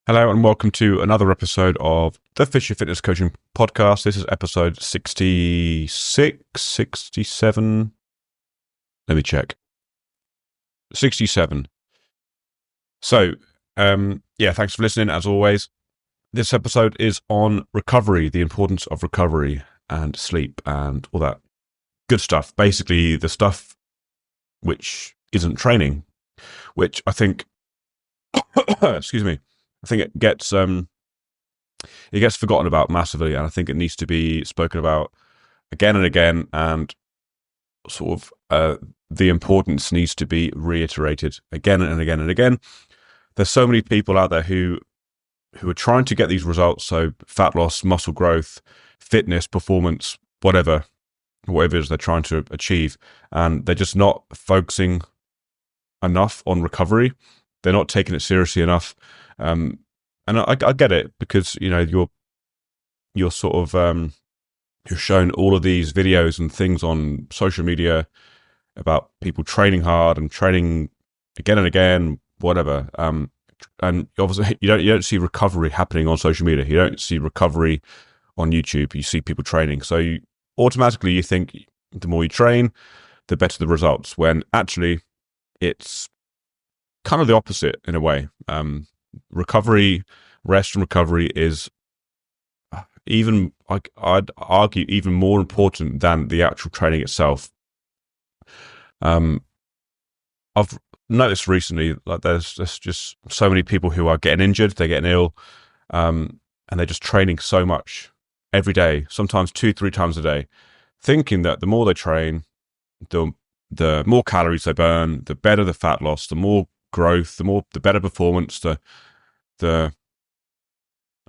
Hello and welcome to another episode of the Fisher Fitness Coaching Podcast. This is episode 66, 67. Let me check. 67. So, thanks for listening as always. This episode is on recovery, the importance of recovery and sleep and all that good stuff. Basically, the stuff which isn't training, which I think, excuse me, I think it gets forgotten about massively, and I think it needs to be spoken about again and again, and sort of the importance needs to be reiterated again and again and again. There's so many people out there who are trying to get these results, so fat loss, muscle growth, fitness, performance, whatever it is they're trying to achieve, and they're just not focusing enough on recovery. They're not taking it seriously enough. And I get it, because you're sort of you're shown all of these videos and things on social media about people training hard and training again and again, whatever. And obviously you don't see recovery happening on social media. You don't see recovery on YouTube. You see people training, so you think the more you train, the better the results. When actually, it's kind of the opposite in a way. Rest and recovery is even, I'd argue, even more important than the actual training itself. I've noticed recently, like there's just so many people who are getting injured, they're getting ill, and they're just training so much every day, sometimes 2-3 times a day, thinking that the more they train, the more calories they burn, the better the fat loss, the more growth, the better performance, the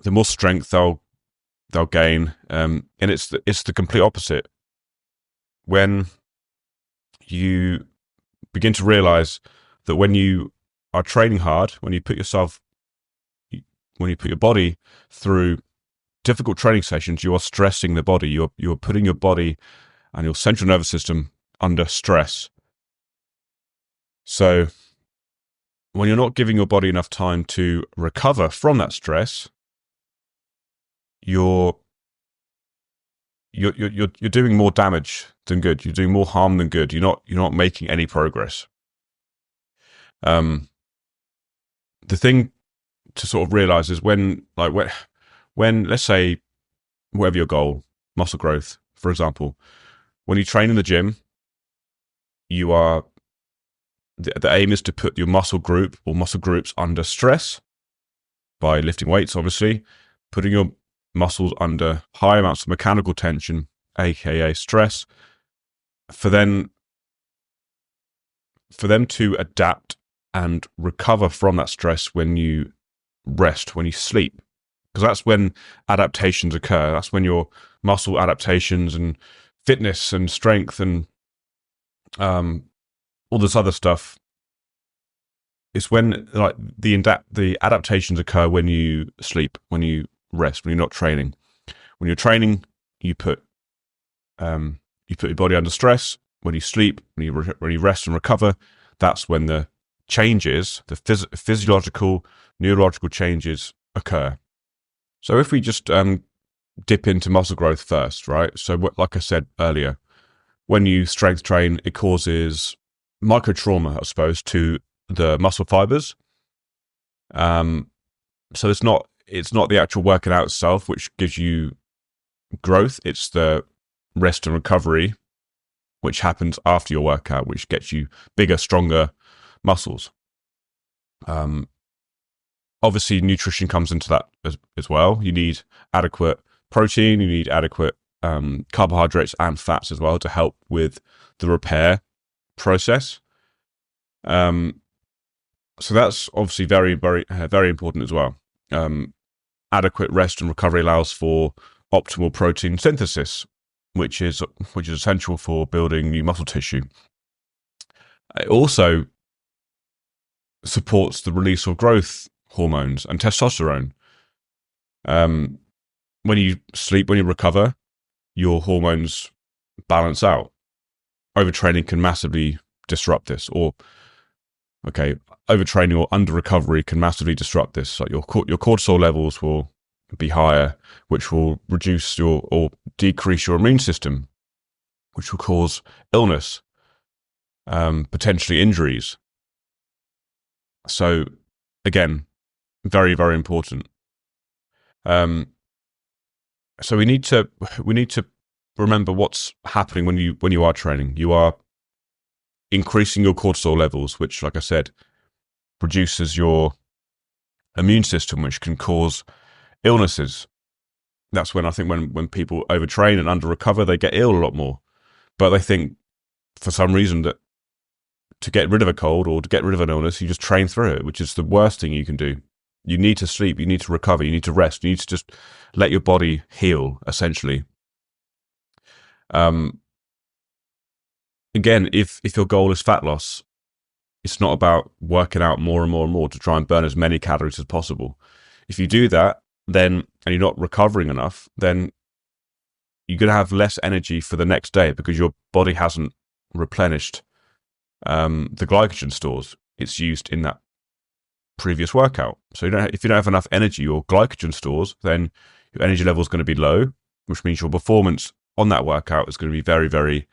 more strength they'll gain, and it's the complete opposite. When you begin to realize that when you are training hard, when you put your body through difficult training sessions, you are stressing the body. You're putting your body and your central nervous system under stress. So when you're not giving your body enough time to recover from that stress, you're doing more damage than good. You're doing more harm than good. You're not making any progress. The thing to sort of realize is when let's say, whatever your goal, muscle growth, for example, when you train in the gym, the aim is to put your muscle group or muscle groups under stress by lifting weights, obviously, putting your muscles under high amounts of mechanical tension, aka stress, for them to adapt and recover from that stress when you rest, when you sleep. Because that's when adaptations occur. That's when your muscle adaptations and fitness and strength and all this other stuff, it's when the adaptations occur when you sleep, when you rest, when you're not training. When you're training, you put your body under stress. When you sleep, when you rest and recover, that's when the changes, the physiological, neurological changes occur. So if we just dip into muscle growth first, right? So like I said earlier, when you strength train, it causes micro trauma, I suppose, to the muscle fibers. So it's not the actual working out itself which gives you growth. It's the rest and recovery which happens after your workout, which gets you bigger, stronger muscles. Obviously, nutrition comes into that as well. You need adequate protein. You need adequate carbohydrates and fats as well to help with the repair process. So that's obviously very, very, very important as well. Adequate rest and recovery allows for optimal protein synthesis, which is essential for building new muscle tissue. It also supports the release of growth hormones and testosterone. When you sleep, when you recover, your hormones balance out. Overtraining can massively disrupt this, or Okay, overtraining or under recovery can massively disrupt this. Like your cortisol levels will be higher, which will reduce or decrease your immune system, which will cause illness, potentially injuries. So again, very, very important. So we need to remember what's happening when you are training. You are increasing your cortisol levels, which, like I said, reduces your immune system, which can cause illnesses. That's when I think when people overtrain and under recover, they get ill a lot more. But they think for some reason that to get rid of a cold or to get rid of an illness, you just train through it, which is the worst thing you can do. You need to sleep, you need to recover, you need to rest, you need to just let your body heal, essentially. Again, if your goal is fat loss, it's not about working out more and more and more to try and burn as many calories as possible. If you do that, then, and you're not recovering enough, then you're going to have less energy for the next day because your body hasn't replenished the glycogen stores it's used in that previous workout. So if you don't have enough energy or glycogen stores, then your energy level is going to be low, which means your performance on that workout is going to be very, very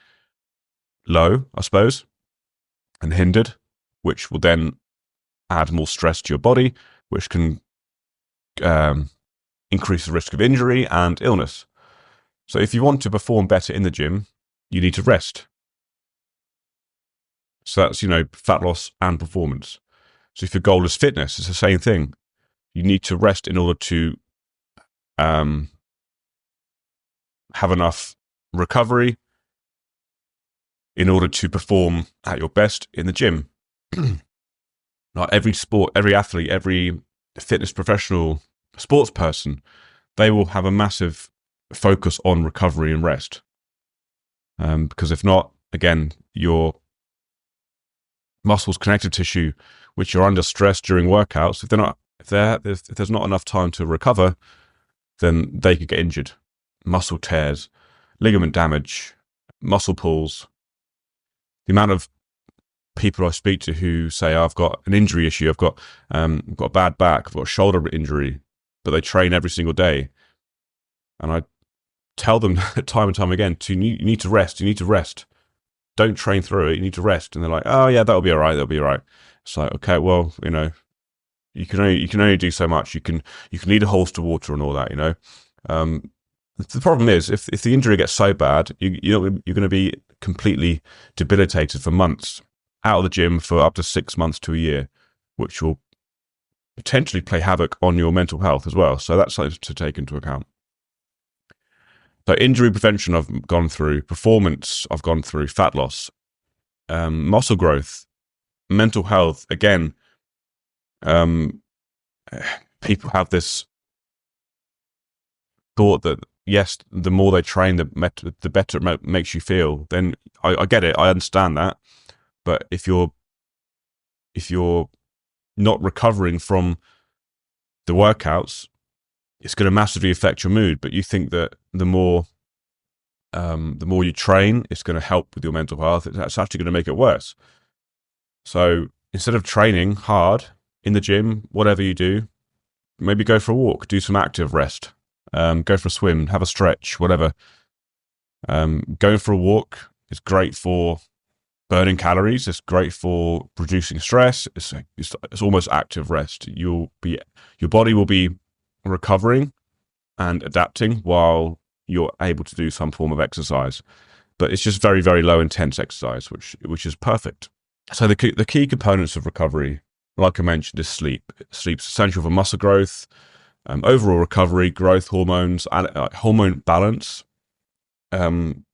low, I suppose, and hindered, which will then add more stress to your body, which can increase the risk of injury and illness. So if you want to perform better in the gym, you need to rest. So that's, fat loss and performance. So if your goal is fitness, it's the same thing. You need to rest in order to have enough recovery in order to perform at your best in the gym. Like every sport, every athlete, every fitness professional, sports person, they will have a massive focus on recovery and rest. Because if not, again, your muscles, connective tissue, which are under stress during workouts, if there's not enough time to recover, then they could get injured. Muscle tears, ligament damage, muscle pulls. The amount of people I speak to who say, I've got an injury issue, I've got a bad back, I've got a shoulder injury, but they train every single day. And I tell them time and time again, you need to rest. Don't train through it, you need to rest. And they're like, oh yeah, that'll be all right. It's like, okay, well, you can only do so much. You can lead a horse to water and all that, The problem is, if the injury gets so bad, you're going to be completely debilitated for months, out of the gym for up to 6 months to a year, which will potentially play havoc on your mental health as well. So that's something to take into account. So injury prevention, I've gone through. Performance, I've gone through. Fat loss, muscle growth, mental health. Again, people have this thought that, yes, the more they train, the better it makes you feel. Then I get it. I understand that. But if you're not recovering from the workouts, it's going to massively affect your mood. But you think that the more you train, it's going to help with your mental health. It's actually going to make it worse. So instead of training hard in the gym, whatever you do, maybe go for a walk, do some active rest, go for a swim, have a stretch, whatever. Going for a walk is great for burning calories. It's great for reducing stress. It's almost active rest. Your body will be recovering and adapting while you're able to do some form of exercise, but it's just very, very low intense exercise, which is perfect. So the key components of recovery, like I mentioned, is sleep. Sleep's essential for muscle growth, overall recovery, growth hormones, and hormone balance. When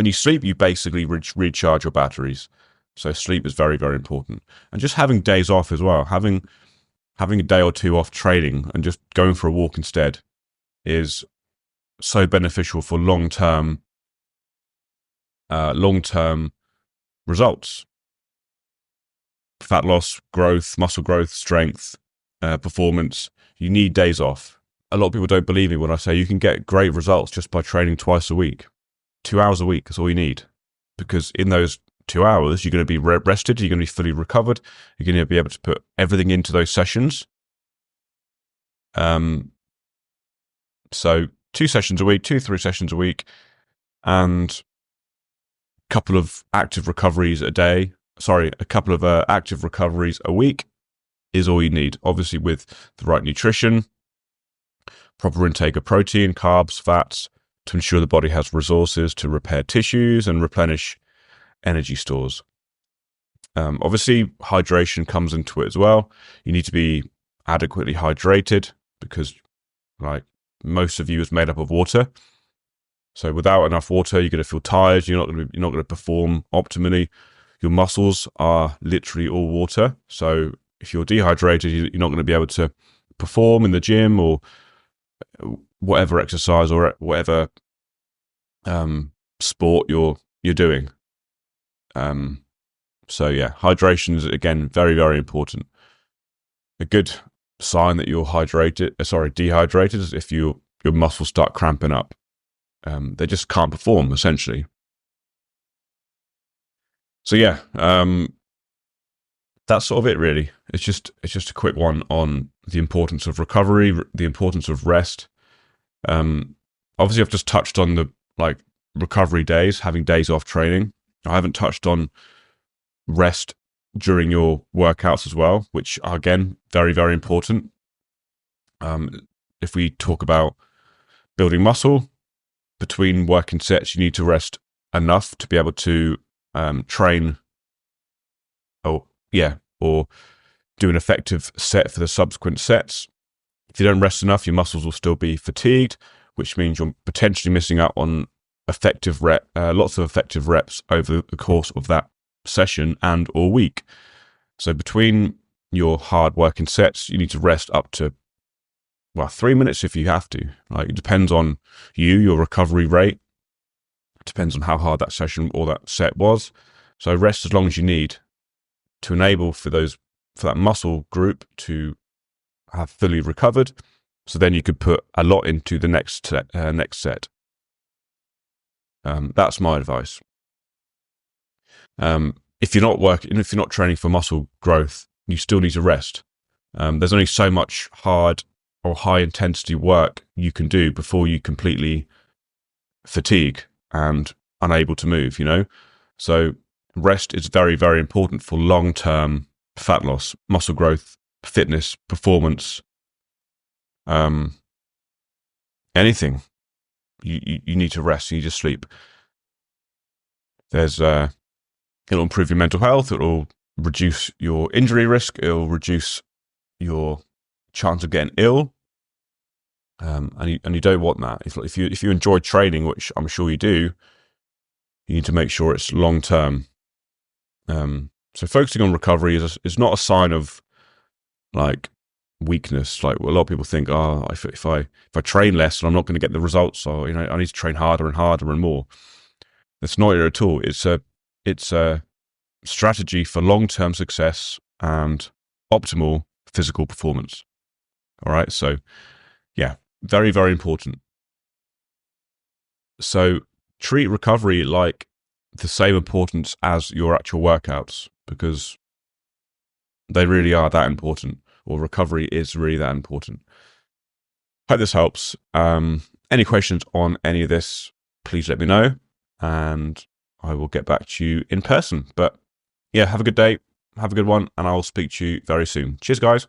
you sleep, you basically recharge your batteries. So sleep is very, very important. And just having days off as well, having a day or two off training and just going for a walk instead is so beneficial for long-term results. Fat loss, growth, muscle growth, strength, performance. You need days off. A lot of people don't believe me when I say you can get great results just by training twice a week. 2 hours a week is all you need. Because in those 2 hours, you're going to be rested, you're going to be fully recovered, you're going to be able to put everything into those sessions. So 2 sessions a week, 3 sessions a week, and a couple of active recoveries a week is all you need. Obviously, with the right nutrition, proper intake of protein, carbs, fats, to ensure the body has resources to repair tissues and replenish energy stores. Obviously, hydration comes into it as well. You need to be adequately hydrated because, like, most of you is made up of water. So without enough water, you're going to feel tired. You're not going to perform optimally. Your muscles are literally all water. So if you're dehydrated, you're not going to be able to perform in the gym or whatever exercise or whatever sport you're doing. So yeah, hydration is, again, very, very important. A good sign that you're dehydrated is if your muscles start cramping up. They just can't perform, essentially. So yeah, that's sort of it, really. It's just a quick one on the importance of recovery, the importance of rest. Obviously, I've just touched on the recovery days, having days off training. I haven't touched on rest during your workouts as well, which are, again, very, very important. If we talk about building muscle, between working sets, you need to rest enough to be able to train or do an effective set for the subsequent sets. If you don't rest enough, your muscles will still be fatigued, which means you're potentially missing out on lots of effective reps over the course of that session and or week. So between your hard working sets, you need to rest up to 3 minutes if you have to. It depends on your recovery rate. It depends on how hard that session or that set was. So rest as long as you need to enable for that muscle group to have fully recovered. So then you could put a lot into the next set. That's my advice. If you're not training for muscle growth, you still need to rest. There's only so much hard or high intensity work you can do before you completely fatigue and unable to move, So rest is very, very important for long-term fat loss, muscle growth, fitness, performance, anything. You need to rest. You need to sleep. It'll improve your mental health. It'll reduce your injury risk. It'll reduce your chance of getting ill. And you don't want that. If you enjoy training, which I'm sure you do, you need to make sure it's long term. So focusing on recovery is not a sign of weakness. A lot of people think, if I train less, I'm not going to get the results, or I need to train harder and harder and more. That's not it at all. It's a strategy for long term success and optimal physical performance. All right, so yeah, very, very important. So treat recovery like the same importance as your actual workouts, because they really are that important, or recovery is really that important. Hope this helps. Any questions on any of this, please let me know, and I will get back to you in person. But yeah, have a good day, have a good one, and I'll speak to you very soon. Cheers, guys.